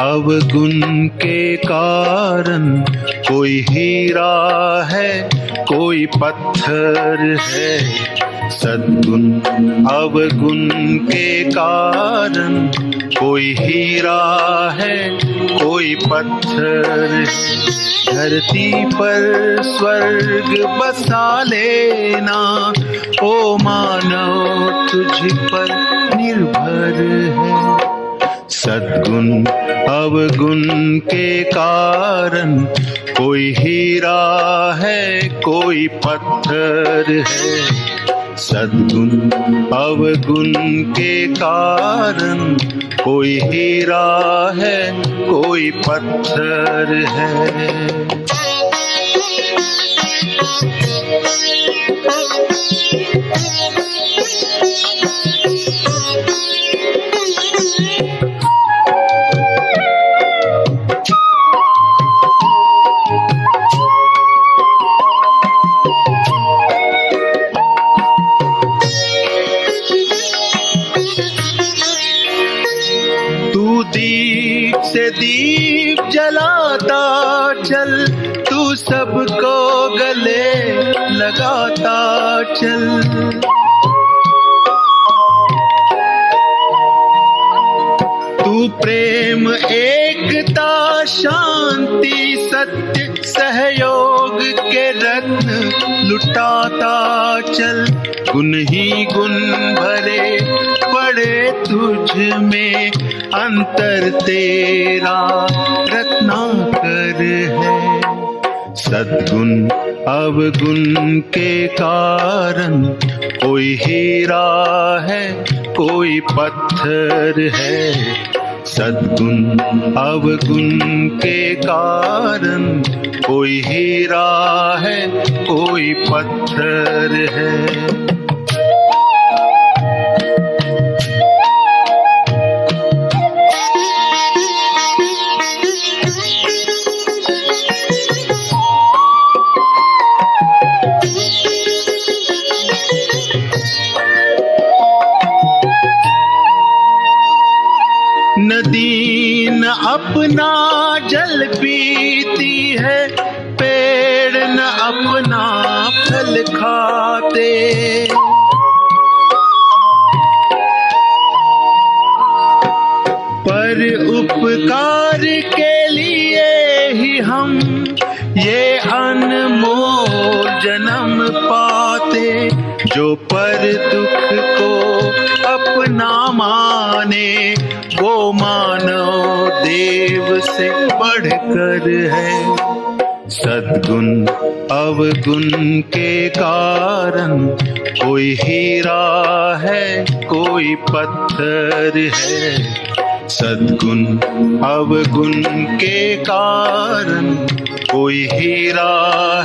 अवगुण के कारण कोई हीरा है, कोई पत्थर है। सद्गुण अवगुण के कारण कोई हीरा है, कोई पत्थर है। धरती पर स्वर्ग बसा लेना, ओ मानव तुझ पर निर्भर है। सद्गुण अवगुण के कारण कोई हीरा है, कोई पत्थर है। सद्गुण अवगुण के कारण कोई हीरा है, कोई पत्थर है। दीप से दीप जलाता चल, तू सबको गले लगाता चल। तू प्रेम एकता शांति सत्य सहयोग के रत्न लुटाता चल। गुण ही गुण भरे पड़े तुझ में, अंतर तेरा रत्नाकर है। सद्गुण अवगुण के कारण कोई हीरा है, कोई पत्थर है। सद्गुण अवगुण के कारण कोई हीरा है, कोई पत्थर है। नदी न अपना जल पीती है, पेड़ न अपना फल खाते। पर उपकार के लिए ही हम ये अनमोल जन्म पाते। जो पर दुख को अपना माने, वो मानव देव से बढ़कर है। सद्गुण अवगुण के कारण कोई हीरा है, कोई पत्थर है। सद्गुण अवगुण के कारण कोई हीरा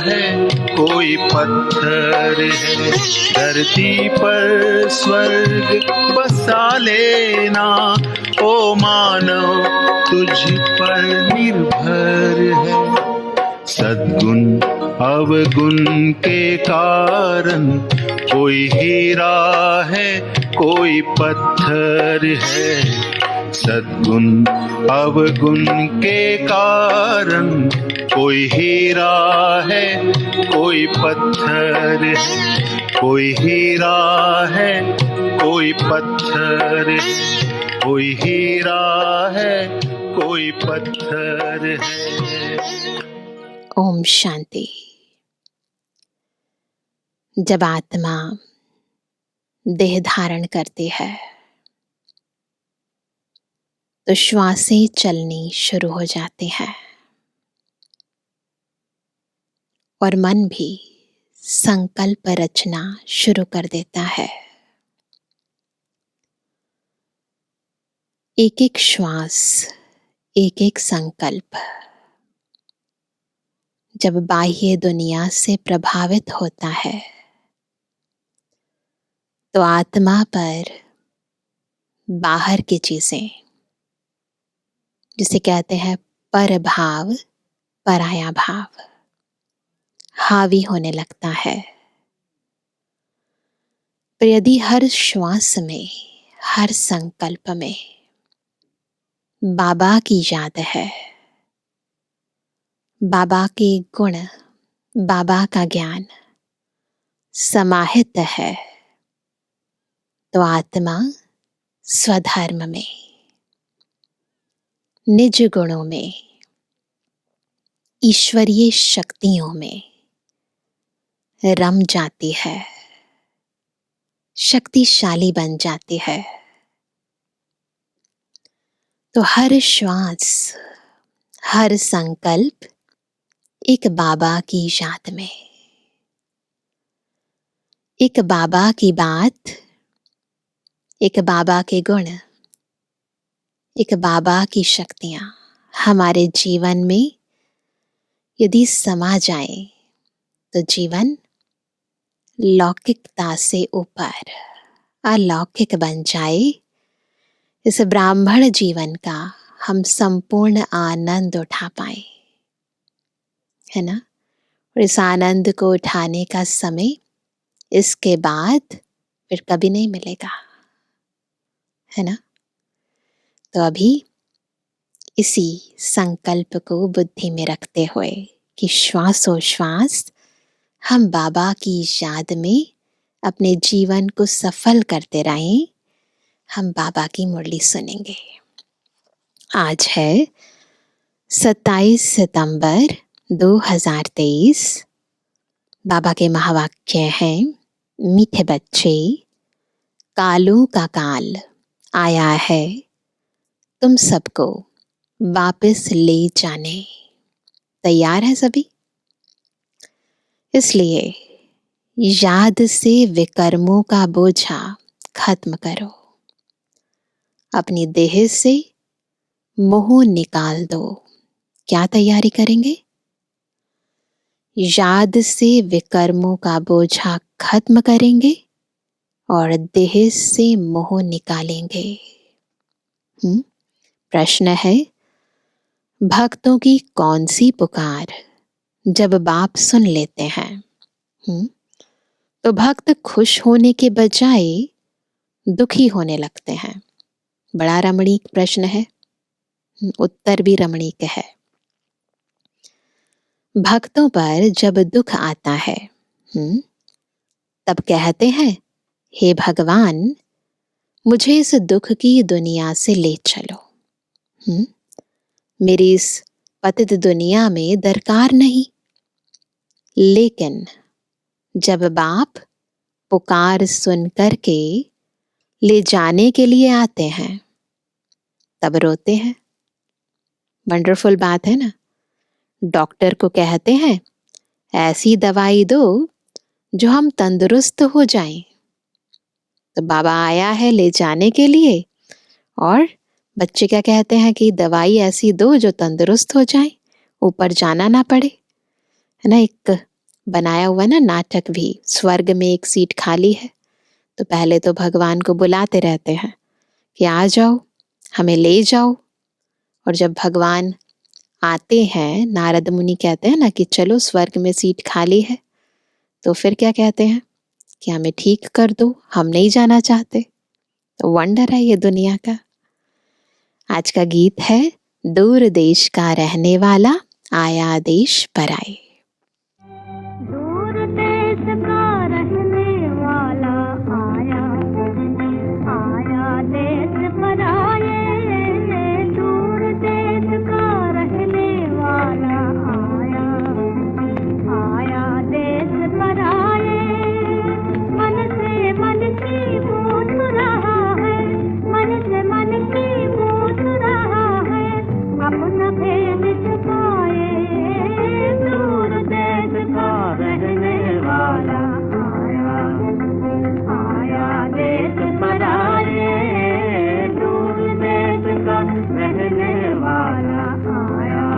है, कोई पत्थर है। धरती पर स्वर्ग बसा लेना, ओ मानव तुझ पर निर्भर है। सद्गुण अवगुण के कारण कोई हीरा है, कोई पत्थर है। सद्गुण अवगुण के कारण कोई हीरा है, कोई पत्थर है। कोई हीरा है, कोई पत्थर है। कोई हीरा है, कोई पत्थर है। ओम शांति। जब आत्मा देह धारण करती है तो श्वासें चलनी शुरू हो जाती हैं और मन भी संकल्प रचना शुरू कर देता है। एक एक श्वास, एक एक संकल्प जब बाह्य दुनिया से प्रभावित होता है तो आत्मा पर बाहर की चीजें, जिसे कहते हैं पर भाव, पराया भाव, हावी होने लगता है। पर यदि हर श्वास में, हर संकल्प में बाबा की याद है, बाबा के गुण, बाबा का ज्ञान समाहित है, तो आत्मा स्वधर्म में, निज गुणों में, ईश्वरीय शक्तियों में रम जाती है, शक्तिशाली बन जाती है। तो हर श्वास, हर संकल्प एक बाबा की याद में, एक बाबा की बात, एक बाबा के गुण, एक बाबा की शक्तियां हमारे जीवन में यदि समा जाए तो जीवन लौकिकता से ऊपर अलौकिक बन जाए। इस ब्राह्मण जीवन का हम संपूर्ण आनंद उठा पाए, है ना। और इस आनंद को उठाने का समय इसके बाद फिर कभी नहीं मिलेगा, है ना। तो अभी इसी संकल्प को बुद्धि में रखते हुए कि श्वासोश्वास हम बाबा की याद में अपने जीवन को सफल करते रहें, हम बाबा की मुरली सुनेंगे। आज है 27 सितंबर 2023। बाबा के महावाक्य हैं, मीठे बच्चे, कालों का काल आया है तुम सबको वापस ले जाने। तैयार है सभी? इसलिए याद से विकर्मों का बोझा खत्म करो, अपनी देह से मोह निकाल दो। क्या तैयारी करेंगे? याद से विकर्मों का बोझा खत्म करेंगे और देह से मोह निकालेंगे। प्रश्न है, भक्तों की कौन सी पुकार जब बाप सुन लेते हैं तो भक्त खुश होने के बजाय दुखी होने लगते हैं? बड़ा रमणीक प्रश्न है, उत्तर भी रमणीक है। भक्तों पर जब दुख आता है तब कहते हैं, हे भगवान मुझे इस दुख की दुनिया से ले चलो, मेरी इस पतित दुनिया में दरकार नहीं। लेकिन जब बाप पुकार सुन करके ले जाने के लिए आते हैं तब रोते हैं। वंडरफुल बात है ना। डॉक्टर को कहते हैं ऐसी दवाई दो जो हम तंदुरुस्त हो जाएं, तो बाबा आया है ले जाने के लिए और बच्चे क्या कहते हैं कि दवाई ऐसी दो जो तंदुरुस्त हो जाए, ऊपर जाना ना पड़े, है ना। एक बनाया हुआ ना नाटक भी, स्वर्ग में एक सीट खाली है, तो पहले तो भगवान को बुलाते रहते हैं कि आ जाओ हमें ले जाओ, और जब भगवान आते हैं नारद मुनि कहते हैं ना कि चलो स्वर्ग में सीट खाली है, तो फिर क्या कहते हैं कि हमें ठीक कर दो, हम नहीं जाना चाहते। तो वंडर है ये दुनिया का। आज का गीत है, दूर देश का रहने वाला आया देश पर आए। दूर देश का रहने वाला आया, आया देश पर आए। दूर देश का रहने वाला आया, आया देश पर आए। मन से मन की पूछ रहा है, मन से मन की पूछ रहा है, अपना भेद छुपाए। दूर देश का रहने वाला आया, आया देश पर आए। दूर देश का रहने वाला आया।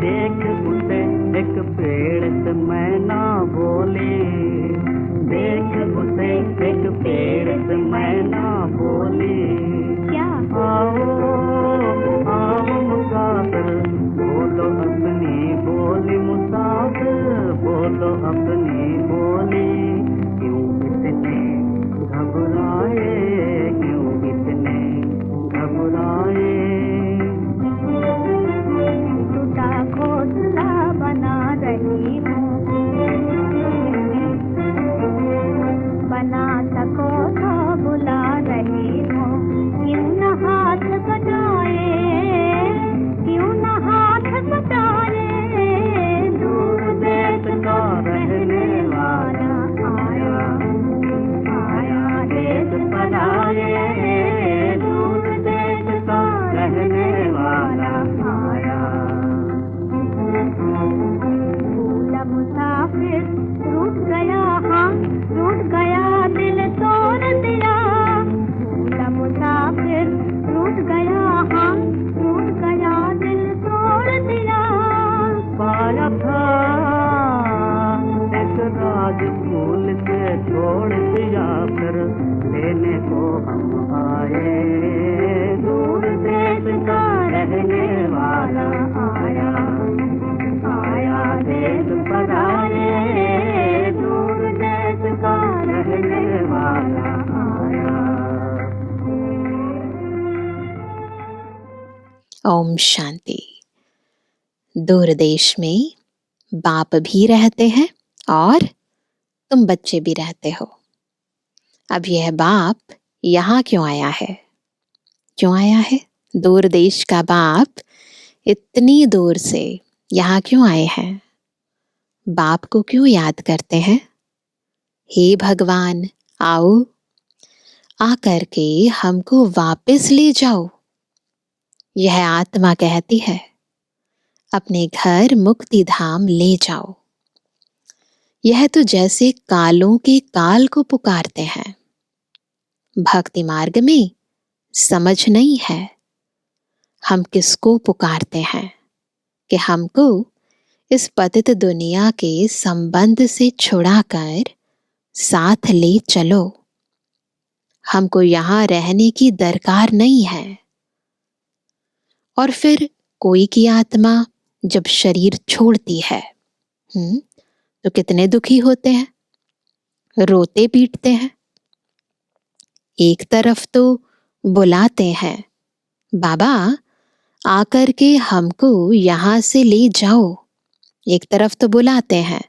देख उसे एक पेड़ से मैना बोली, देख उसे एक पेड़ से मैना बोली, क्या आओ आओ मुसाफिर बोलो अपनी बोली, मुसाफिर बोलो अपनी बोली। क्यों इतने घबराए, क्यों इतने आया, आया देश पधारे, दूर देश का रहने वाला आया। ओम शांति। दूर देश में बाप भी रहते हैं और तुम बच्चे भी रहते हो। अब यह बाप यहाँ क्यों आया है? क्यों आया है? दूर देश का बाप इतनी दूर से यहाँ क्यों आए हैं? बाप को क्यों याद करते हैं? हे भगवान, आओ, आकर के हमको वापस ले जाओ। यह आत्मा कहती है, अपने घर मुक्ति धाम ले जाओ। यह तो जैसे कालों के काल को पुकारते हैं। भक्ति मार्ग में समझ नहीं है हम किसको पुकारते हैं कि हमको इस पतित दुनिया के संबंध से छुड़ाकर साथ ले चलो। हमको यहाँ रहने की दरकार नहीं है। और फिर कोई की आत्मा जब शरीर छोड़ती है तो कितने दुखी होते हैं, रोते पीटते हैं। एक तरफ तो बुलाते हैं, बाबा आकर के हमको यहाँ से ले जाओ। एक तरफ तो बुलाते हैं,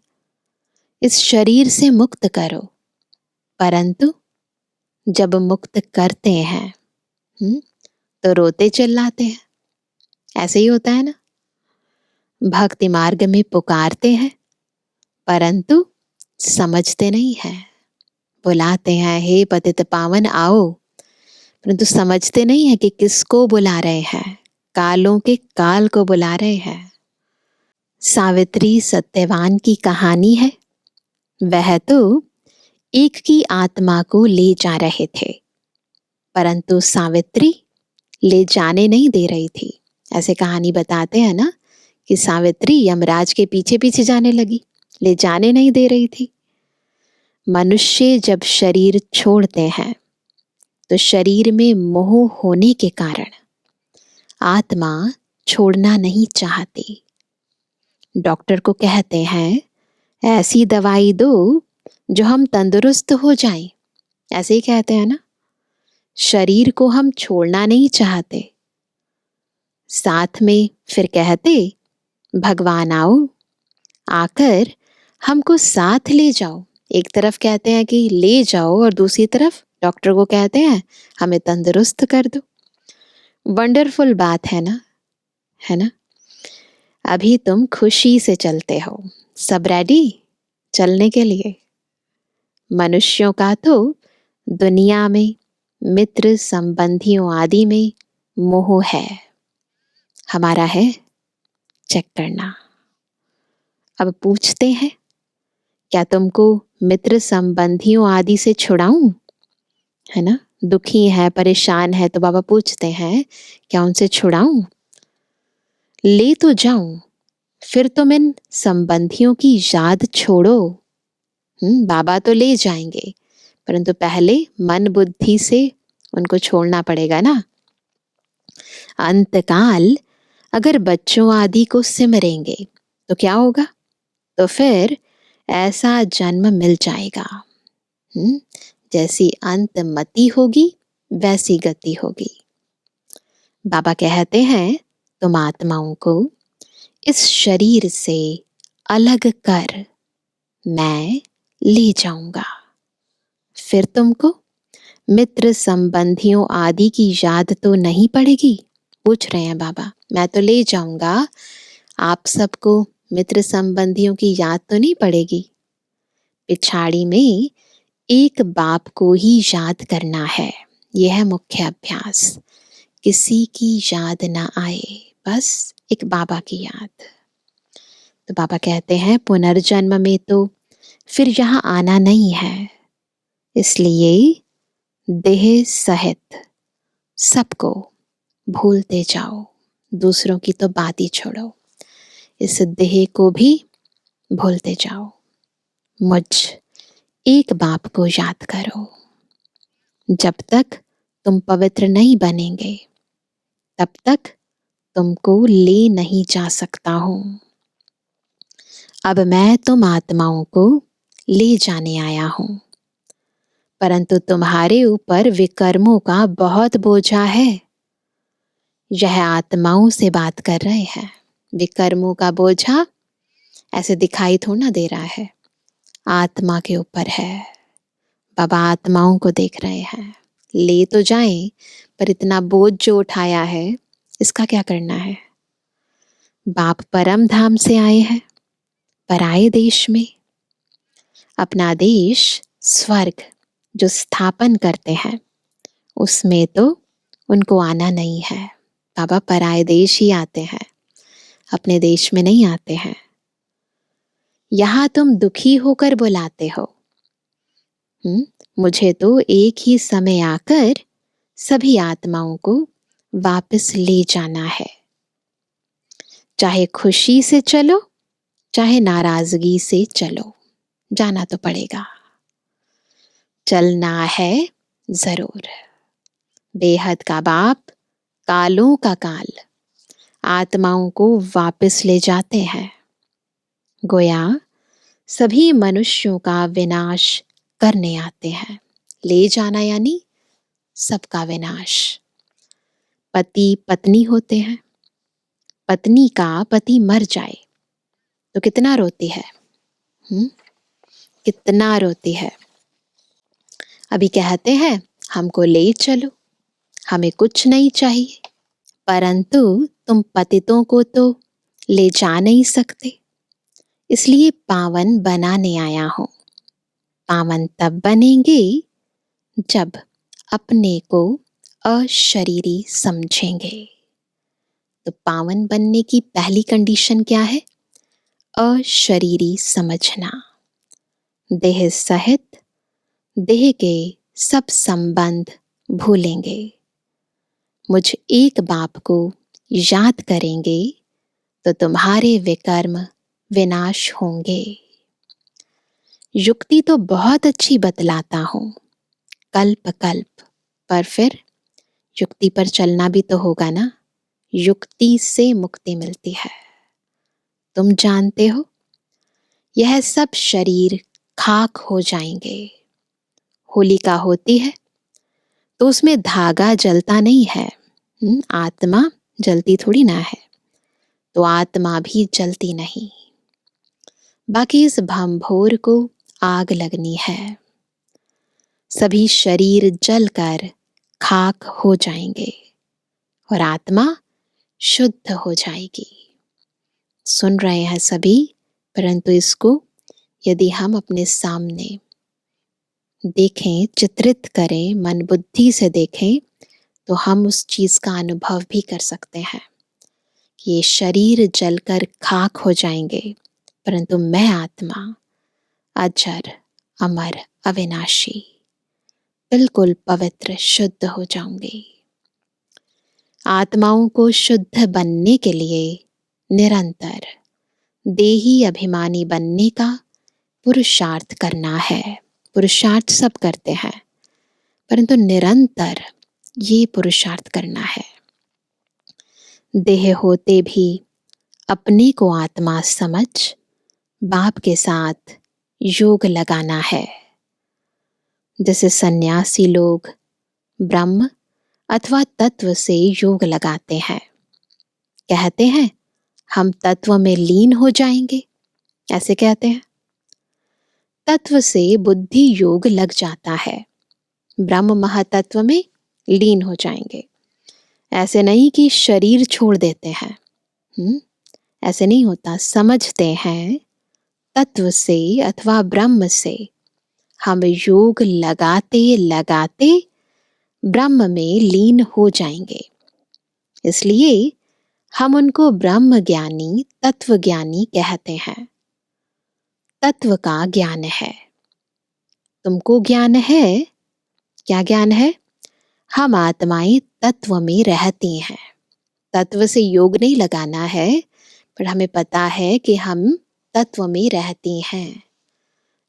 इस शरीर से मुक्त करो। परंतु जब मुक्त करते हैं तो रोते चिल्लाते हैं। ऐसे ही होता है ना। भक्ति मार्ग में पुकारते हैं परंतु समझते नहीं है। बुलाते हैं, हे पतित पावन आओ, परंतु समझते नहीं है कि किसको बुला रहे हैं। कालों के काल को बुला रहे हैं। सावित्री सत्यवान की कहानी है। वह तो एक की आत्मा को ले जा रहे थे, परंतु सावित्री ले जाने नहीं दे रही थी। ऐसे कहानी बताते हैं ना कि सावित्री यमराज के पीछे पीछे जाने लगी, ले जाने नहीं दे रही थी। मनुष्य जब शरीर छोड़ते हैं तो शरीर में मोह होने के कारण आत्मा छोड़ना नहीं चाहती। डॉक्टर को कहते हैं, ऐसी दवाई दो जो हम तंदुरुस्त हो जाएं। ऐसे ही कहते हैं ना। शरीर को हम छोड़ना नहीं चाहते। साथ में फिर कहते, भगवान आओ, आकर हमको साथ ले जाओ। एक तरफ कहते हैं कि ले जाओ और दूसरी तरफ डॉक्टर को कहते हैं हमें तंदुरुस्त कर दो। वंडरफुल बात है ना, है ना। अभी तुम खुशी से चलते हो, सब रेडी चलने के लिए। मनुष्यों का तो दुनिया में मित्र संबंधियों आदि में मोह है। हमारा है चेक करना। अब पूछते हैं, क्या तुमको मित्र संबंधियों आदि से छुड़ाऊं? है ना। दुखी है, परेशान है तो बाबा पूछते हैं, क्या उनसे छुड़ाऊं? ले तो जाऊं, फिर तुम इन संबंधियों की याद छोड़ो। बाबा तो ले जाएंगे, परंतु पहले मन बुद्धि से उनको छोड़ना पड़ेगा ना। अंतकाल अगर बच्चों आदि को सिमरेंगे तो क्या होगा? तो फिर ऐसा जन्म मिल जाएगा। जैसी अंतमति होगी वैसी गति होगी। बाबा कहते हैं, तुम आत्माओं को इस शरीर से अलग कर मैं ले जाऊंगा। फिर तुमको मित्र संबंधियों आदि की याद तो नहीं पड़ेगी। पूछ रहे हैं बाबा, मैं तो ले जाऊंगा, आप सबको मित्र संबंधियों की याद तो नहीं पड़ेगी। पिछाड़ी में एक बाप को ही याद करना है। यह है मुख्य अभ्यास। किसी की याद ना आए, बस एक बाबा की याद। तो बाबा कहते हैं, पुनर्जन्म में तो फिर यहाँ आना नहीं है, इसलिए देह सहित सबको भूलते जाओ। दूसरों की तो बात ही छोड़ो, इस देह को भी भूलते जाओ। मुझ एक बाप को याद करो। जब तक तुम पवित्र नहीं बनेंगे तब तक तुमको ले नहीं जा सकता हूँ। अब मैं तुम आत्माओं को ले जाने आया हूँ, परंतु तुम्हारे ऊपर विकर्मों का बहुत बोझा है। यह आत्माओं से बात कर रहे हैं। विकर्मों का बोझा ऐसे दिखाई थोड़ा ना दे रहा है, आत्मा के ऊपर है। बाबा आत्माओं को देख रहे हैं, ले तो जाएं, पर इतना बोझ जो उठाया है इसका क्या करना है। बाप परम धाम से आए हैं, पराये देश में। अपना देश स्वर्ग जो स्थापन करते हैं उसमें तो उनको आना नहीं है। बाबा पराये देश ही आते हैं, अपने देश में नहीं आते हैं। यहाँ तुम दुखी होकर बुलाते हो। मुझे तो एक ही समय आकर सभी आत्माओं को वापस ले जाना है। चाहे खुशी से चलो, चाहे नाराजगी से चलो, जाना तो पड़ेगा। चलना है जरूर। बेहद का बाप कालों का काल आत्माओं को वापस ले जाते हैं। गोया सभी मनुष्यों का विनाश करने आते हैं। ले जाना यानी सबका विनाश। पति पत्नी होते हैं, पत्नी का पति मर जाए तो कितना रोती है, कितना रोती है। अभी कहते हैं हमको ले चलो, हमें कुछ नहीं चाहिए, परंतु तुम पतितों को तो ले जा नहीं सकते, इसलिए पावन बनाने आया हूं। पावन तब बनेंगे जब अपने को अशरीरी समझेंगे। तो पावन बनने की पहली कंडीशन क्या है? अशरीरी समझना। देह सहित देह के सब संबंध भूलेंगे। मुझ एक बाप को याद करेंगे तो तुम्हारे विकर्म विनाश होंगे। युक्ति तो बहुत अच्छी बतलाता हूं कल्प कल्प, पर फिर युक्ति पर चलना भी तो होगा ना। युक्ति से मुक्ति मिलती है। तुम जानते हो यह सब शरीर खाक हो जाएंगे। होलिका होती है तो उसमें धागा जलता नहीं है, आत्मा जलती थोड़ी ना है, तो आत्मा भी जलती नहीं। बाकी इस भंभोर को आग लगनी है। सभी शरीर जलकर खाक हो जाएंगे और आत्मा शुद्ध हो जाएगी। सुन रहे हैं सभी, परंतु इसको यदि हम अपने सामने देखें, चित्रित करें, मन बुद्धि से देखें, तो हम उस चीज का अनुभव भी कर सकते हैं कि ये शरीर जलकर खाक हो जाएंगे, परंतु मैं आत्मा अजर अमर अविनाशी बिल्कुल पवित्र शुद्ध हो जाऊंगी। आत्माओं को शुद्ध बनने के लिए निरंतर देही अभिमानी बनने का पुरुषार्थ करना है। पुरुषार्थ सब करते हैं, परंतु निरंतर ये पुरुषार्थ करना है। देह होते भी अपने को आत्मा समझ बाप के साथ योग लगाना है। जैसे सन्यासी लोग ब्रह्म अथवा तत्व से योग लगाते हैं, कहते हैं हम तत्व में लीन हो जाएंगे, ऐसे कहते हैं। तत्व से बुद्धि योग लग जाता है, ब्रह्म महातत्व में लीन हो जाएंगे। ऐसे नहीं कि शरीर छोड़ देते हैं, ऐसे नहीं होता। समझते हैं तत्व से अथवा ब्रह्म से हम योग लगाते लगाते ब्रह्म में लीन हो जाएंगे। इसलिए हम उनको ब्रह्म ज्ञानी, तत्व ज्ञानी कहते हैं। तत्व का ज्ञान है। तुमको ज्ञान है, क्या ज्ञान है? हम आत्माएं तत्व में रहती हैं। तत्व से योग नहीं लगाना है, पर हमें पता है कि हम तत्व में रहती हैं।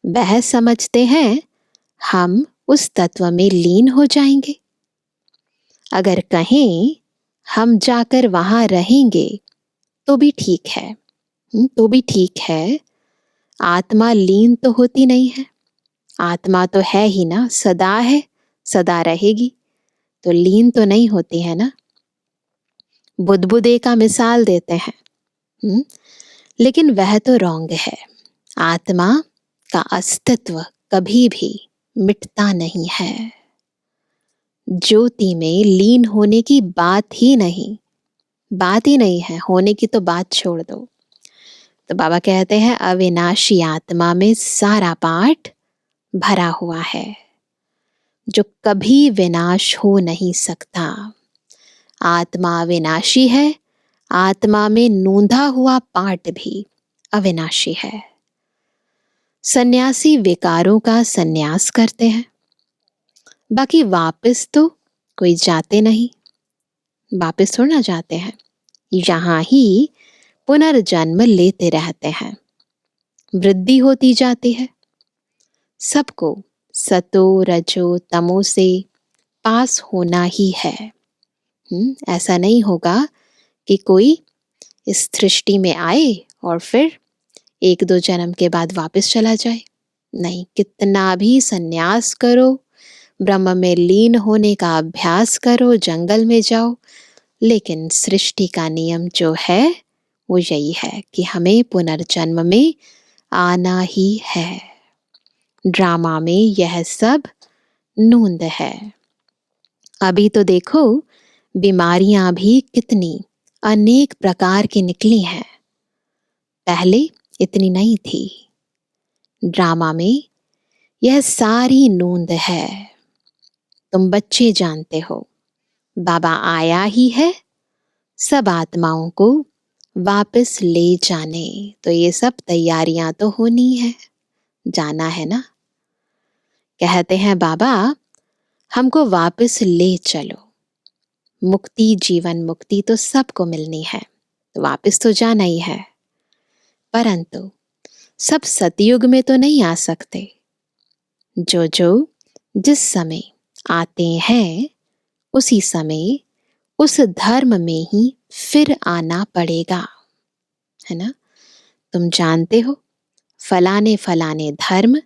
वह समझते हैं हम उस तत्व में लीन हो जाएंगे। अगर कहें हम जाकर वहां रहेंगे तो भी ठीक है। तो भी ठीक है। आत्मा लीन तो होती नहीं है। आत्मा तो है ही ना, सदा है, सदा रहेगी, तो लीन तो नहीं होती है ना। बुदबुदे का मिसाल देते हैं। लेकिन वह तो रॉन्ग है। आत्मा का अस्तित्व कभी भी मिटता नहीं है। ज्योति में लीन होने की बात ही नहीं है। होने की तो बात छोड़ दो। तो बाबा कहते हैं अविनाशी आत्मा में सारा पाठ भरा हुआ है, जो कभी विनाश हो नहीं सकता। आत्मा अविनाशी है। आत्मा में नूंधा हुआ पाठ भी अविनाशी है। सन्यासी विकारों का सन्यास करते हैं, बाकी वापस तो कोई जाते नहीं। वापस थोड़ा ना जाते हैं, यहां ही पुनर्जन्म लेते रहते हैं। वृद्धि होती जाती है। सबको सतो रजो तमो से पास होना ही है। ऐसा नहीं होगा कि कोई इस सृष्टि में आए और फिर 1-2 जन्म के बाद वापस चला जाए। नहीं, कितना भी सन्यास करो, ब्रह्म में लीन होने का अभ्यास करो, जंगल में जाओ, लेकिन सृष्टि का नियम जो है वो यही है कि हमें पुनर्जन्म में आना ही है। ड्रामा में यह सब नूंद है। अभी तो देखो बीमारियां भी कितनी अनेक प्रकार की निकली हैं, पहले इतनी नहीं थी। ड्रामा में यह सारी नूंद है। तुम बच्चे जानते हो, बाबा आया ही है सब आत्माओं को वापस ले जाने। तो ये सब तैयारियां तो होनी है, जाना है ना। कहते हैं बाबा हमको वापस ले चलो। मुक्ति, जीवन मुक्ति तो सबको मिलनी है, तो वापस तो जाना ही है। परंतु सब सतयुग में तो नहीं आ सकते। जो जिस समय आते हैं उसी समय उस धर्म में ही फिर आना पड़ेगा, है ना। तुम जानते हो फलाने फलाने धर्म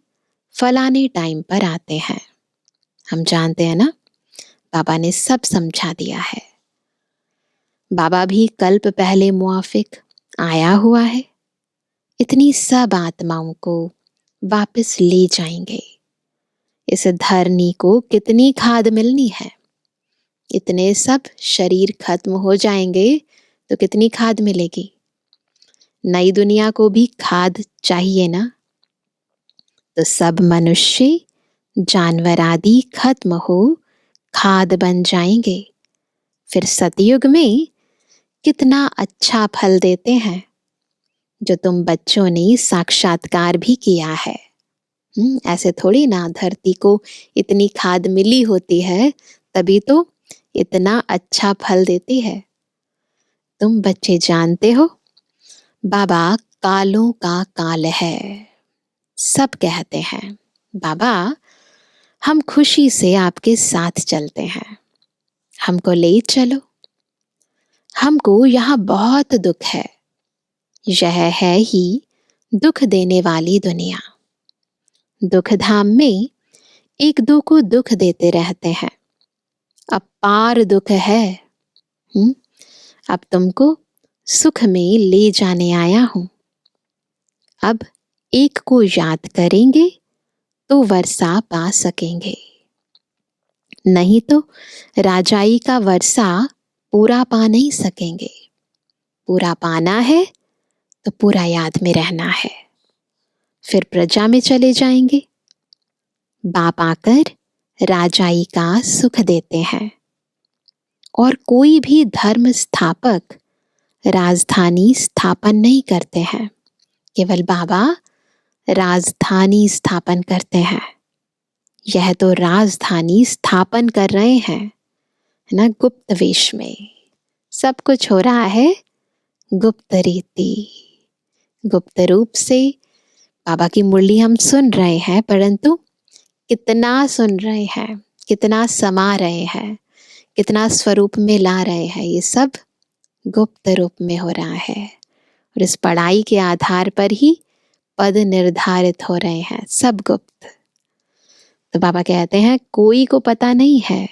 फलाने टाइम पर आते हैं। हम जानते हैं ना, बाबा ने सब समझा दिया है। बाबा भी कल्प पहले मुआफिक आया हुआ है। इतनी सब आत्माओं को वापस ले जाएंगे। इस धरनी को कितनी खाद मिलनी है। इतने सब शरीर खत्म हो जाएंगे तो कितनी खाद मिलेगी। नई दुनिया को भी खाद चाहिए ना। तो सब मनुष्य जानवर आदि खत्म हो खाद बन जाएंगे। फिर सतयुग में कितना अच्छा फल देते हैं, जो तुम बच्चों ने साक्षात्कार भी किया है। ऐसे थोड़ी ना धरती को इतनी खाद मिली होती है तभी तो इतना अच्छा फल देती है। तुम बच्चे जानते हो बाबा कालों का काल है। सब कहते हैं बाबा हम खुशी से आपके साथ चलते हैं, हमको ले चलो। हमको यहाँ बहुत दुख है। यह है ही दुख देने वाली दुनिया। दुख धाम में एक दो को दुख देते रहते हैं। अपार दुख है। अब तुमको सुख में ले जाने आया हूं। अब एक को याद करेंगे तो वर्षा पा सकेंगे, नहीं तो राजाई का वर्षा पूरा पा नहीं सकेंगे। पूरा पाना है तो पूरा याद में रहना है। फिर प्रजा में चले जाएंगे। बाप आकर राजाई का सुख देते हैं। और कोई भी धर्म स्थापक राजधानी स्थापन नहीं करते हैं, केवल बाबा राजधानी स्थापन करते हैं। यह तो राजधानी स्थापन कर रहे हैं, है ना, गुप्त वेश में। सब कुछ हो रहा है गुप्त रीति, गुप्त रूप से। बाबा की मुरली हम सुन रहे हैं, परंतु कितना सुन रहे हैं, कितना समा रहे हैं, कितना स्वरूप में ला रहे हैं, ये सब गुप्त रूप में हो रहा है। और इस पढ़ाई के आधार पर ही पद निर्धारित हो रहे हैं, सब गुप्त। तो बाबा कहते हैं कोई को पता नहीं है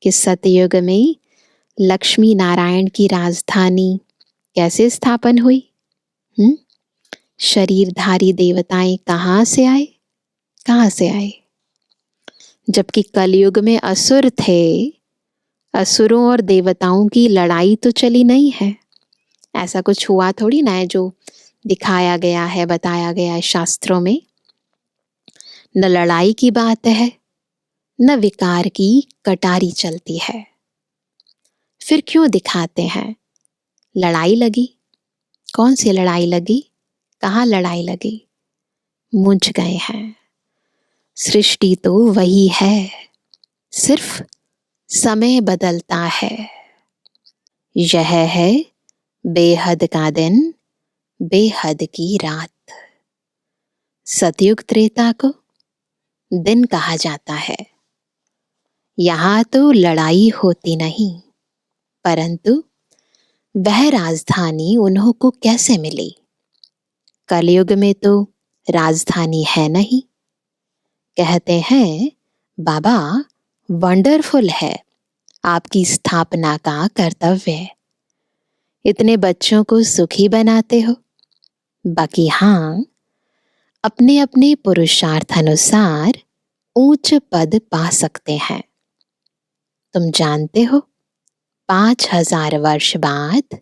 कि सतयुग में लक्ष्मी नारायण की राजधानी कैसे स्थापन हुई। शरीरधारी देवताएं कहाँ से आए, कहाँ से आए? जबकि कलयुग में असुर थे, असुरों और देवताओं की लड़ाई तो चली नहीं है। ऐसा कुछ हुआ थोड़ी ना है जो दिखाया गया है, बताया गया है शास्त्रों में। न लड़ाई की बात है, न विकार की कटारी चलती है। फिर क्यों दिखाते हैं? लड़ाई लगी, कौन सी लड़ाई लगी, कहाँ लड़ाई लगी? मुझ गए हैं। सृष्टि तो वही है, सिर्फ समय बदलता है। यह है बेहद का दिन, बेहद की रात। सतयुग त्रेता को दिन कहा जाता है। यहाँ तो लड़ाई होती नहीं, परंतु वह राजधानी उन्हों को कैसे मिली? कलयुग में तो राजधानी है नहीं। कहते हैं बाबा वंडरफुल है आपकी स्थापना का कर्तव्य। इतने बच्चों को सुखी बनाते हो, बाकी हाँ, अपने अपने पुरुषार्थ अनुसार ऊंच पद पा सकते हैं। तुम जानते हो 5000 वर्ष बाद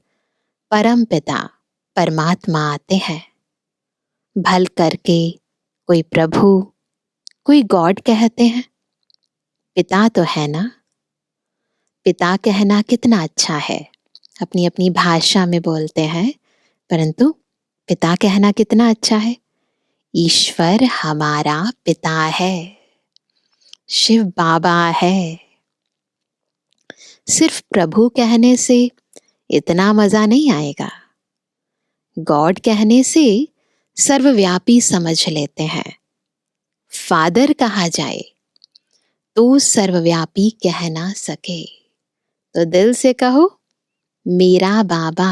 परम पिता परमात्मा आते हैं। भल करके कोई प्रभु, कोई गॉड कहते हैं। पिता तो है ना। पिता कहना कितना अच्छा है, अपनी अपनी भाषा में बोलते हैं, परंतु पिता कहना कितना अच्छा है। ईश्वर हमारा पिता है, शिव बाबा है। सिर्फ प्रभु कहने से इतना मजा नहीं आएगा। गॉड कहने से सर्वव्यापी समझ लेते हैं। फादर कहा जाए तो सर्वव्यापी कह ना सके, तो दिल से कहो मेरा बाबा,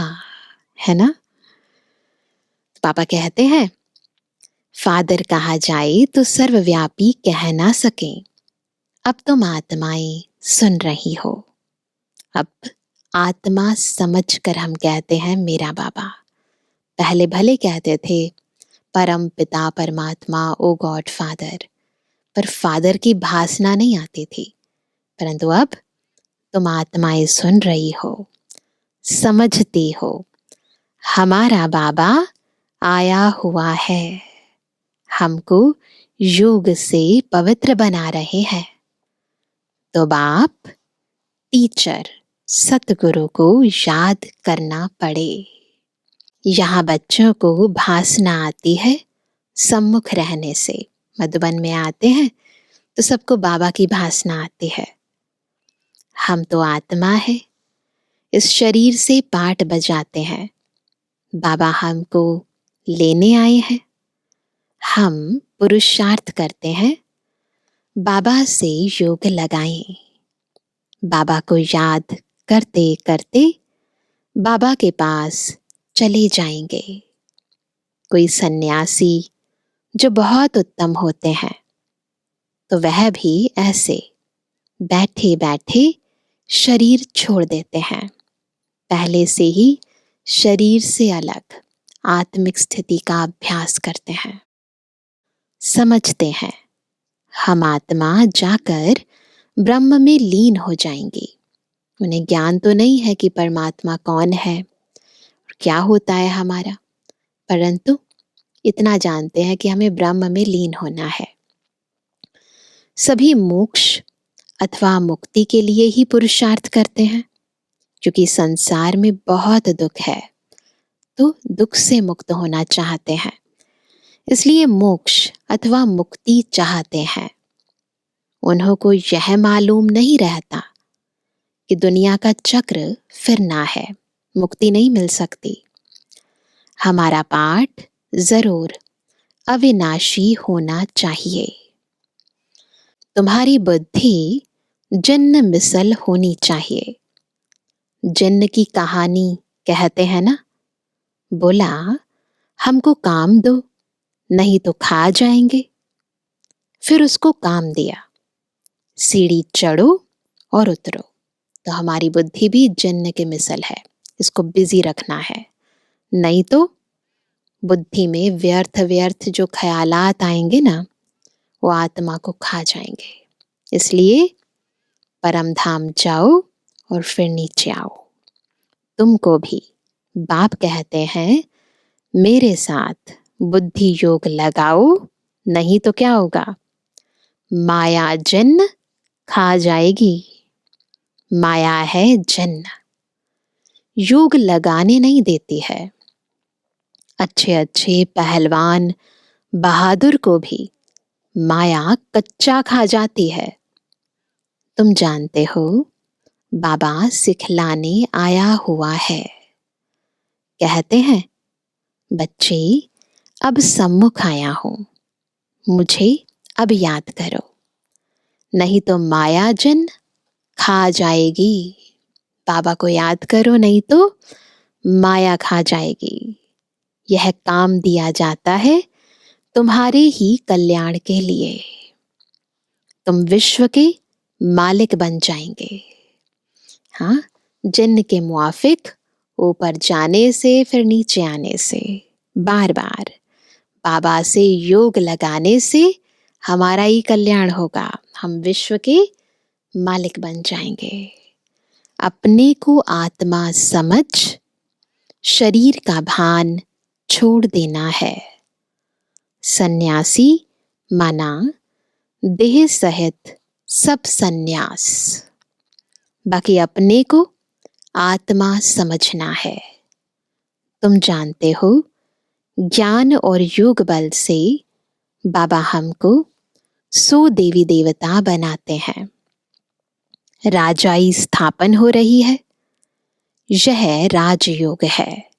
है ना। पापा कहते हैं फादर कहा जाए तो सर्वव्यापी कह ना सके। अब तुम आत्माएं सुन रही हो, अब आत्मा समझकर हम कहते हैं मेरा बाबा। पहले भले कहते थे परम पिता परमात्मा, ओ गॉड फादर, पर फादर की भासना नहीं आती थी। परंतु अब तुम आत्माएं सुन रही हो, समझती हो, हमारा बाबा आया हुआ है, हमको योग से पवित्र बना रहे हैं। तो बाप, टीचर, सतगुरु को याद करना पड़े। यहाँ बच्चों को भासना आती है सम्मुख रहने से। मधुबन में आते हैं तो सबको बाबा की भासना आती है। हम तो आत्मा है, इस शरीर से पाठ बजाते हैं। बाबा हमको लेने आए हैं, हम पुरुषार्थ करते हैं, बाबा से योग लगाएं। बाबा को याद करते करते बाबा के पास चले जाएंगे। कोई सन्यासी जो बहुत उत्तम होते हैं, तो वह भी ऐसे बैठे बैठे शरीर छोड़ देते हैं। पहले से ही शरीर से अलग आत्मिक स्थिति का अभ्यास करते हैं। समझते हैं हम आत्मा जाकर ब्रह्म में लीन हो जाएंगी। उन्हें ज्ञान तो नहीं है कि परमात्मा कौन है और क्या होता है हमारा, परंतु इतना जानते हैं कि हमें ब्रह्म में लीन होना है। सभी मोक्ष अथवा मुक्ति के लिए ही पुरुषार्थ करते हैं, क्योंकि संसार में बहुत दुख है, तो दुख से मुक्त होना चाहते हैं, इसलिए मोक्ष अथवा मुक्ति चाहते हैं। उन्हों को यह मालूम नहीं रहता कि दुनिया का चक्र फिरना है, मुक्ति नहीं मिल सकती। हमारा पाठ जरूर अविनाशी होना चाहिए। तुम्हारी बुद्धि जिन्न मिसल होनी चाहिए। जिन्न की कहानी कहते हैं ना, बोला हमको काम दो नहीं तो खा जाएंगे। फिर उसको काम दिया, सीढ़ी चढ़ो और उतरो। तो हमारी बुद्धि भी जिन्न के मिसल है, इसको बिजी रखना है, नहीं तो बुद्धि में व्यर्थ व्यर्थ जो ख्यालात आएंगे ना, वो आत्मा को खा जाएंगे। इसलिए परम धाम जाओ और फिर नीचे आओ। तुमको भी बाप कहते हैं मेरे साथ बुद्धि योग लगाओ, नहीं तो क्या होगा, माया जिन्न खा जाएगी। माया है जिन्न, योग लगाने नहीं देती है। अच्छे अच्छे पहलवान बहादुर को भी माया कच्चा खा जाती है। तुम जानते हो, बाबा सिखलाने आया हुआ है। कहते हैं बच्चे अब सम्मुख आया हूं, मुझे अब याद करो, नहीं तो माया जिन्न खा जाएगी। बाबा को याद करो, नहीं तो माया खा जाएगी। यह काम दिया जाता है तुम्हारे ही कल्याण के लिए। तुम विश्व के मालिक बन जाएंगे। हाँ, जिन्न के मुआफिक ऊपर जाने से फिर नीचे आने से, बार बार बाबा से योग लगाने से हमारा ही कल्याण होगा। हम विश्व के मालिक बन जाएंगे। अपने को आत्मा समझ शरीर का भान छोड़ देना है। सन्यासी माना देह सहित सब सन्यास। बाकी अपने को आत्मा समझना है। तुम जानते हो, ज्ञान और योग बल से बाबा हमको 100 देवी देवता बनाते हैं। राजाई स्थापन हो रही है, यह राजयोग है।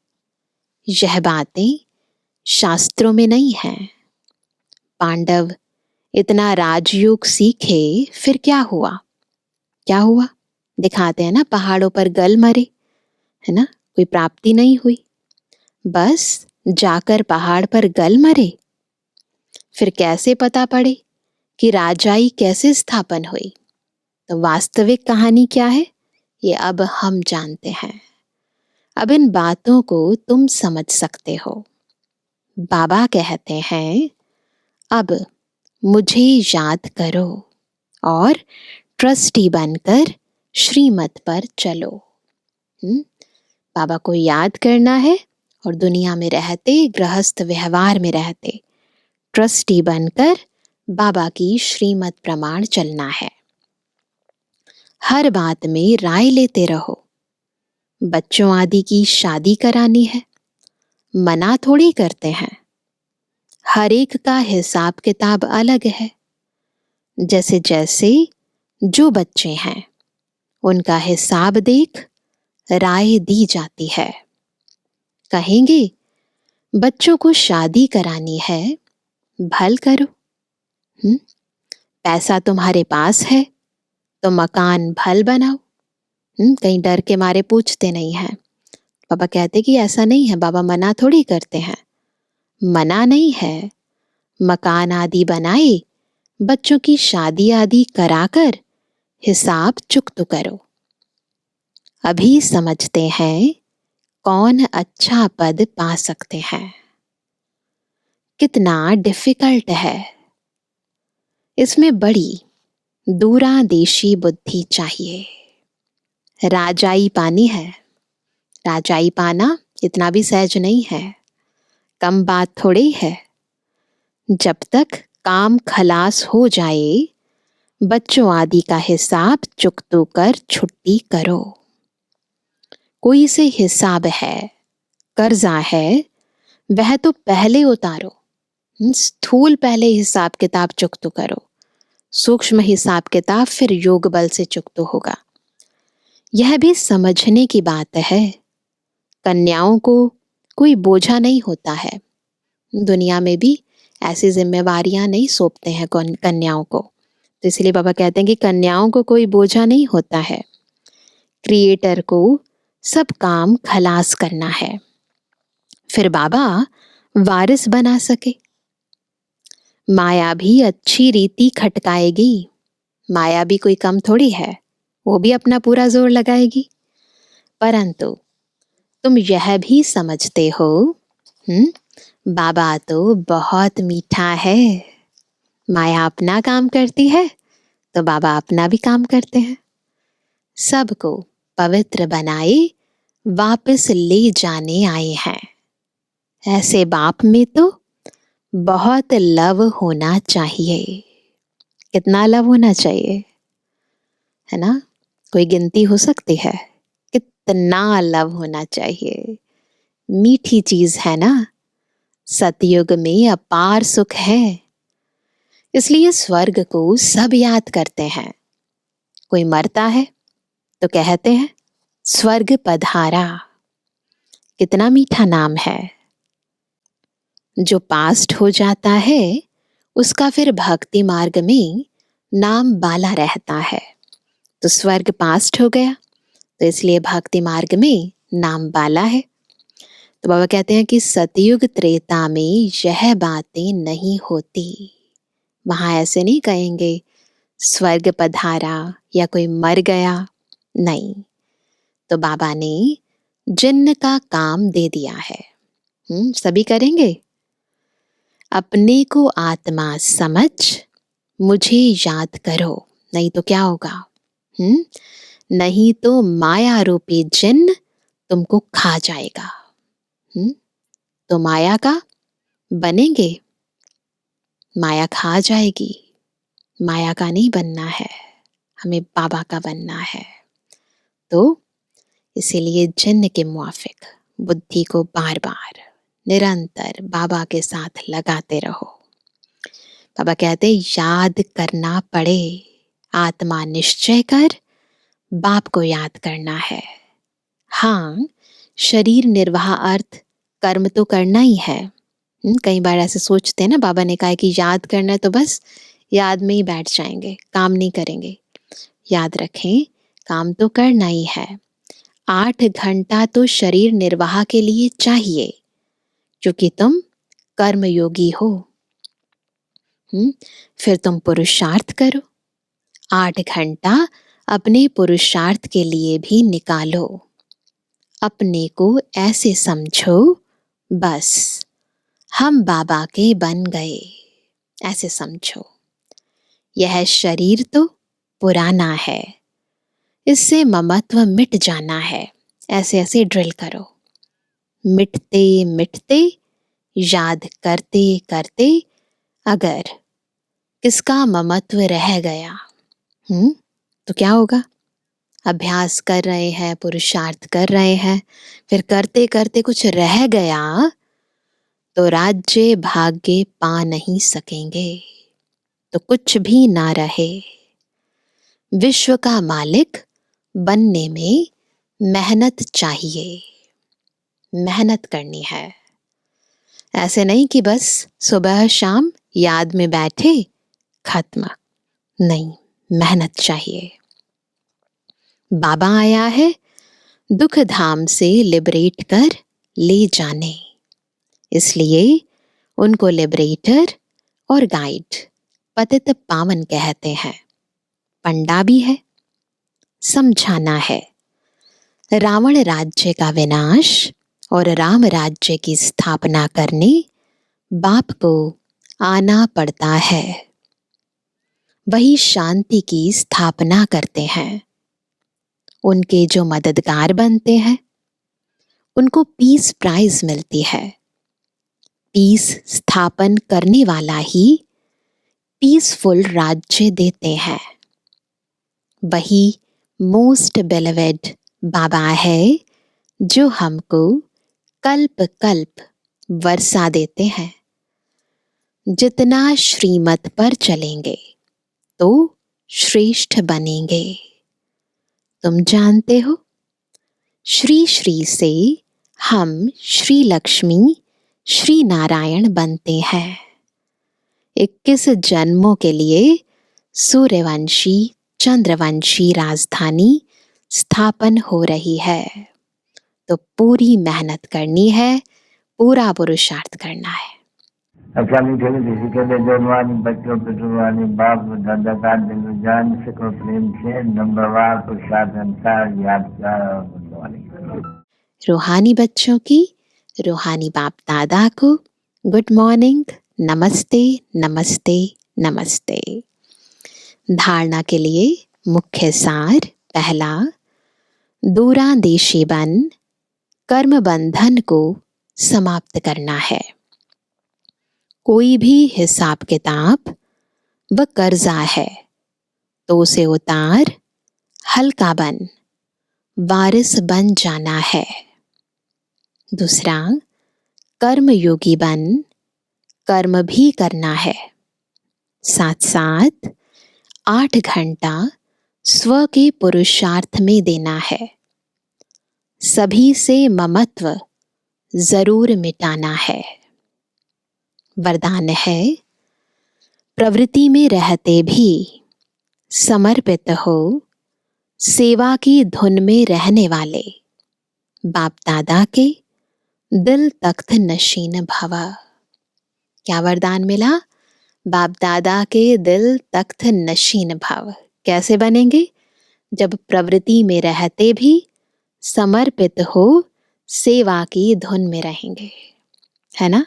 यह बातें शास्त्रों में नहीं हैं। पांडव इतना राजयोग सीखे, फिर क्या हुआ? क्या हुआ दिखाते हैं ना, पहाड़ों पर गल मरे, है ना, कोई प्राप्ति नहीं हुई, बस जाकर पहाड़ पर गल मरे। फिर कैसे पता पड़े कि राजाई कैसे स्थापन हुई? तो वास्तविक कहानी क्या है, ये अब हम जानते हैं। अब इन बातों को तुम समझ सकते हो। बाबा कहते हैं अब मुझे याद करो और ट्रस्टी बनकर श्रीमत पर चलो। बाबा को याद करना है और दुनिया में रहते, गृहस्थ व्यवहार में रहते, ट्रस्टी बनकर बाबा की श्रीमत प्रमाण चलना है। हर बात में राय लेते रहो। बच्चों आदि की शादी करानी है, मना थोड़ी करते हैं। हर एक का हिसाब किताब अलग है। जैसे जैसे जो बच्चे हैं उनका हिसाब देख राय दी जाती है। कहेंगे बच्चों को शादी करानी है, भल करो। पैसा तुम्हारे पास है तो मकान भल बनाओ। कहीं डर के मारे पूछते नहीं हैं। बाबा कहते कि ऐसा नहीं है, बाबा मना थोड़ी करते हैं। मना नहीं है, मकान आदि बनाए, बच्चों की शादी आदि कराकर हिसाब चुकता करो। अभी समझते हैं कौन अच्छा पद पा सकते हैं। कितना डिफिकल्ट है। इसमें बड़ी दूरादेशी बुद्धि चाहिए। राजाई पानी है, राजाई पाना इतना भी सहज नहीं है, कम बात थोड़ी है। जब तक काम खलास हो जाए, बच्चों आदि का हिसाब चुकतो कर छुट्टी करो। कोई से हिसाब है, कर्जा है, वह तो पहले उतारो। स्थूल पहले हिसाब किताब चुकतो करो, सूक्ष्म हिसाब किताब फिर योग बल से चुकतो होगा। यह भी समझने की बात है। कन्याओं को कोई बोझा नहीं होता है। दुनिया में भी ऐसी जिम्मेवारियां नहीं सौंपते हैं कन्याओं को। तो इसलिए बाबा कहते हैं कि कन्याओं को कोई बोझा नहीं होता है, क्रिएटर को सब काम खलास करना है, फिर बाबा वारिस बना सके। माया भी अच्छी रीति खटकाएगी, माया भी कोई कम थोड़ी है, वो भी अपना पूरा जोर लगाएगी। परंतु तुम यह भी समझते हो, बाबा तो बहुत मीठा है। माया अपना काम करती है तो बाबा अपना भी काम करते हैं। सबको पवित्र बनाए वापस ले जाने आए हैं। ऐसे बाप में तो बहुत लव होना चाहिए। कितना लव होना चाहिए, है ना? कोई गिनती हो सकती है? कितना लव होना चाहिए। मीठी चीज है ना, सतयुग में अपार सुख है। इसलिए स्वर्ग को सब याद करते हैं। कोई मरता है तो कहते हैं स्वर्ग पधारा। कितना मीठा नाम है। जो पास्ट हो जाता है उसका फिर भक्ति मार्ग में नाम बाला रहता है। तो स्वर्ग पास्ट हो गया तो इसलिए भक्ति मार्ग में नाम बाला है। तो बाबा कहते हैं कि सतयुग त्रेता में यह बातें नहीं होती। वहां ऐसे नहीं कहेंगे स्वर्ग पधारा या कोई मर गया, नहीं। तो बाबा ने जिन्न का काम दे दिया है। सभी करेंगे। अपने को आत्मा समझ मुझे याद करो, नहीं तो क्या होगा? नहीं तो माया रूपी जिन्न तुमको खा जाएगा। तो माया का बनेंगे, माया खा जाएगी। माया का नहीं बनना है, हमें बाबा का बनना है। तो इसीलिए जिन्न के मुआफिक बुद्धि को बार बार निरंतर बाबा के साथ लगाते रहो। बाबा कहते याद करना पड़े, आत्मा निश्चय कर बाप को याद करना है। हाँ, शरीर निर्वाह अर्थ कर्म तो करना ही है। कई बार ऐसे सोचते हैं ना, बाबा ने कहा कि याद करना है तो बस याद में ही बैठ जाएंगे, काम नहीं करेंगे। याद रखें, काम तो करना ही है। 8 घंटा तो शरीर निर्वाह के लिए चाहिए, क्योंकि तुम कर्मयोगी हो। फिर तुम पुरुषार्थ करो। 8 घंटा अपने पुरुषार्थ के लिए भी निकालो। अपने को ऐसे समझो बस हम बाबा के बन गए, ऐसे समझो। यह शरीर तो पुराना है, इससे ममत्व मिट जाना है। ऐसे ऐसे ड्रिल करो। मिटते मिटते याद करते करते अगर किसका ममत्व रह गया, तो क्या होगा? अभ्यास कर रहे हैं, पुरुषार्थ कर रहे हैं, फिर करते करते कुछ रह गया तो राज्य भाग्य पा नहीं सकेंगे। तो कुछ भी ना रहे। विश्व का मालिक बनने में मेहनत चाहिए, मेहनत करनी है। ऐसे नहीं कि बस सुबह शाम याद में बैठे खत्म, नहीं, मेहनत चाहिए। बाबा आया है दुख धाम से लिबरेट कर ले जाने, इसलिए उनको लिबरेटर और गाइड, पतित पावन कहते हैं। पंडा भी है, समझाना है। रावण राज्य का विनाश और राम राज्य की स्थापना करने बाप को आना पड़ता है। वही शांति की स्थापना करते हैं। उनके जो मददगार बनते हैं उनको पीस प्राइज मिलती है। पीस स्थापन करने वाला ही पीसफुल राज्य देते हैं। वही मोस्ट बेलवेड बाबा है जो हमको कल्प कल्प वर्षा देते हैं। जितना श्रीमत पर चलेंगे तो श्रेष्ठ बनेंगे। तुम जानते हो, श्री श्री से हम श्री लक्ष्मी श्री नारायण बनते हैं। 21 जन्मों के लिए सूर्यवंशी चंद्रवंशी राजधानी स्थापन हो रही है। तो पूरी मेहनत करनी है, पूरा पुरुषार्थ करना है। अच्छा मीठे मीठे सिकंदर जवानी बच्चों पितृवानी बाप दादा का दिल जान सको प्रेम से नंबरवार पुरुषार्थ अनुसार याद कर। रूहानी बच्चों की रूहानी बाप दादा को गुड मॉर्निंग, नमस्ते नमस्ते नमस्ते। धारणा के लिए मुख्य सार। पहला, दूरांदेशी बन कर्म बंधन को समाप्त करना है। कोई भी हिसाब किताब व कर्जा है तो उसे उतार हल्का बन वारिस बन जाना है। दूसरा, कर्म योगी बन कर्म भी करना है। साथ साथ 8 घंटा स्व के पुरुषार्थ में देना है। सभी से ममत्व जरूर मिटाना है। वरदान है, प्रवृत्ति में रहते भी समर्पित हो सेवा की धुन में रहने वाले बाप दादा के दिल तख्त नशीन भव। क्या वरदान मिला? बाप दादा के दिल तख्त नशीन भव। कैसे बनेंगे? जब प्रवृत्ति में रहते भी समर्पित हो सेवा की धुन में रहेंगे, है ना।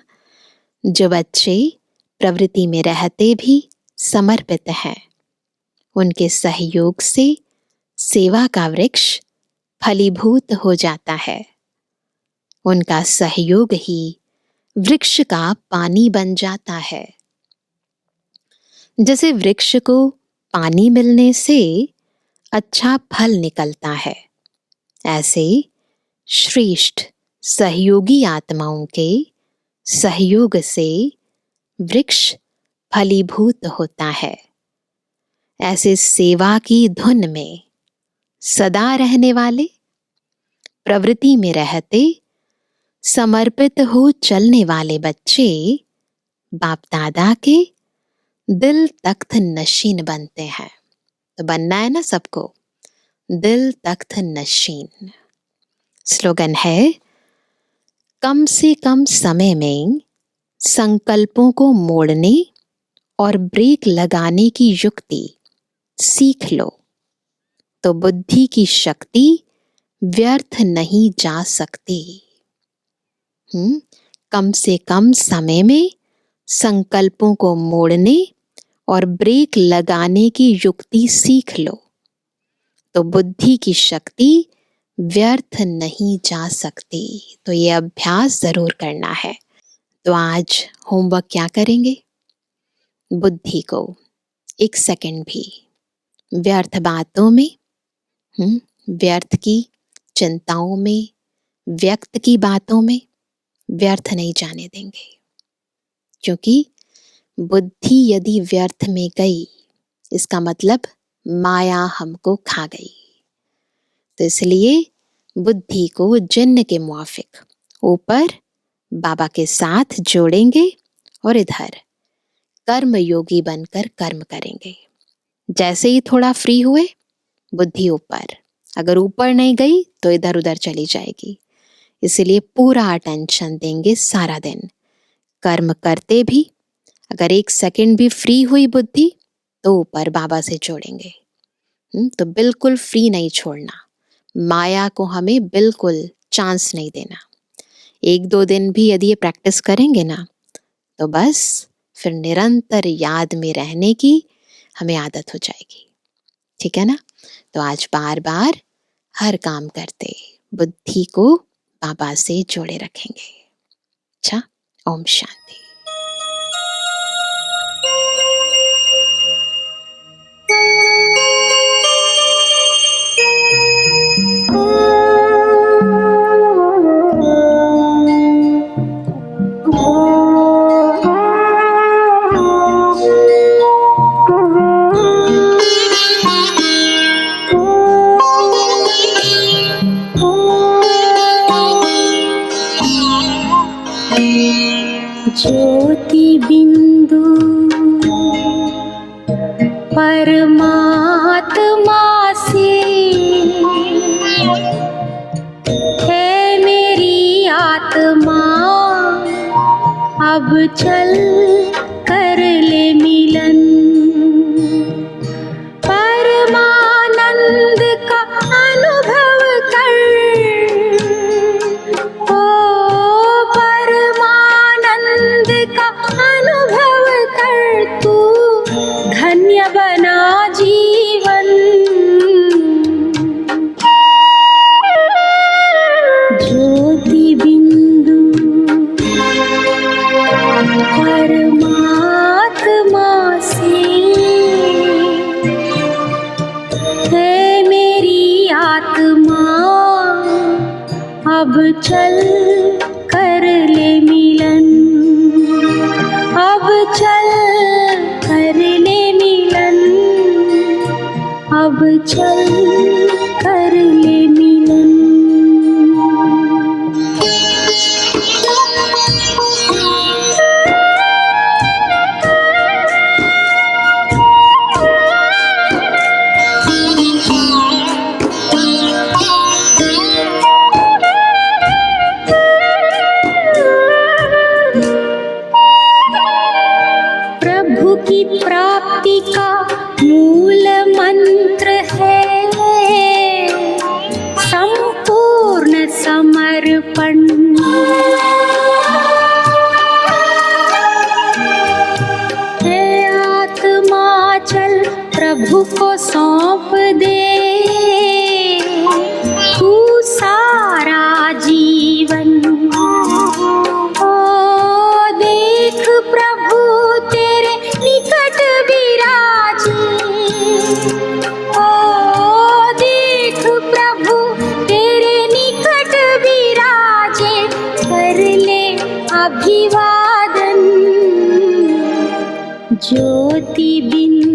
जो बच्चे प्रवृत्ति में रहते भी समर्पित हैं, उनके सहयोग से सेवा का वृक्ष फलीभूत हो जाता है। उनका सहयोग ही वृक्ष का पानी बन जाता है। जैसे वृक्ष को पानी मिलने से अच्छा फल निकलता है, ऐसे श्रेष्ठ सहयोगी आत्माओं के सहयोग से वृक्ष फलीभूत होता है। ऐसे सेवा की धुन में सदा रहने वाले, प्रवृत्ति में रहते समर्पित हो चलने वाले बच्चे बाप दादा के दिल तख्त नशीन बनते हैं। तो बनना है ना सबको, दिल तख्त नशीन। स्लोगन है, कम से कम समय में संकल्पों को मोड़ने और ब्रेक लगाने की युक्ति सीख लो तो बुद्धि की शक्ति व्यर्थ नहीं जा सकती। कम से कम समय में संकल्पों को मोड़ने और ब्रेक लगाने की युक्ति सीख लो तो बुद्धि की शक्ति व्यर्थ नहीं जा सकती। तो ये अभ्यास जरूर करना है। तो आज होमवर्क क्या करेंगे? बुद्धि को 1 सेकंड भी व्यर्थ बातों में, व्यर्थ की चिंताओं में, व्यक्त की बातों में व्यर्थ नहीं जाने देंगे। क्योंकि बुद्धि यदि व्यर्थ में गई, इसका मतलब माया हमको खा गई। तो इसलिए बुद्धि को जिन्न के मुआफिक ऊपर बाबा के साथ जोड़ेंगे और इधर कर्म योगी बनकर कर्म करेंगे। जैसे ही थोड़ा फ्री हुए, बुद्धि ऊपर, अगर ऊपर नहीं गई तो इधर उधर चली जाएगी। इसलिए पूरा अटेंशन देंगे सारा दिन। कर्म करते भी अगर 1 सेकंड भी फ्री हुई बुद्धि तो ऊपर बाबा से जोड़ेंगे। तो बिल्कुल फ्री नहीं छोड़ना, माया को हमें बिल्कुल चांस नहीं देना। 1-2 दिन भी यदि ये प्रैक्टिस करेंगे ना, तो बस फिर निरंतर याद में रहने की हमें आदत हो जाएगी। ठीक है ना। तो आज बार बार हर काम करते बुद्धि को बाबा से जोड़े रखेंगे। अच्छा, ओम शांति। ज्योति बिंदु परमात्मा से है मेरी आत्मा, अब चल कर ले मिलन। परमानंद का अनुभव कर, ओ परमानंद का अनुभव कर, तू धन्य बना जीवन। ज्योति बिंदु परमात्मा से है मेरी आत्मा, अब चल कर ले मिलन। अब चल कर ले मिलन, अब चल कर ले मिलन। प्रभु की प्राप्ति का मूल मंत्र है संपूर्ण समर्पण। है आत्मा चल प्रभु को सौंप दे, तू सारा जीवन। ओ देख प्रभु तेरे निकट विराजे, ओ देख प्रभु तेरे निकट विराजे, कर ले अभिवादन। ज्योति बिंदु